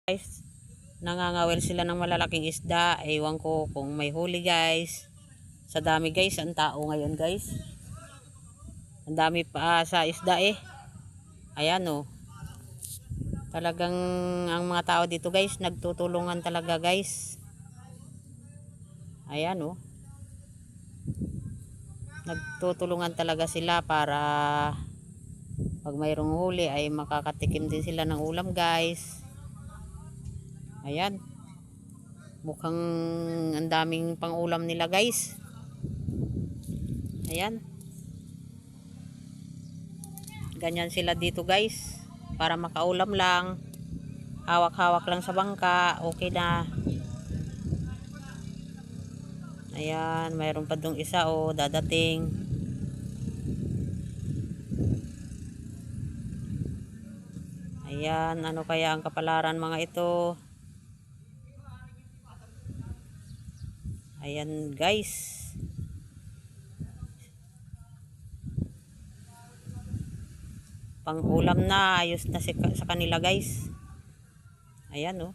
Guys, nangangawil sila ng malalaking isda. Ewan ko kung may huli guys. Sa dami guys, ang tao ngayon guys. Ang dami pa sa isda eh. Ayan oh. Talagang ang mga tao dito guys, nagtutulungan talaga guys. Ayan oh. Nagtutulungan talaga sila para pag mayroong huli ay makakatikim din sila ng ulam guys. Ayan. Mukhang ang daming pang-ulam nila guys. Ayan. Ganyan sila dito guys. Para makaulam lang. Hawak-hawak lang sa bangka. Okay na. Ayan. Mayroon pa dong isa o dadating. Ayan. Ano kaya ang kapalaran mga ito? Ayan guys. Pang ulam na. Ayos na sa kanila guys. Ayan oh.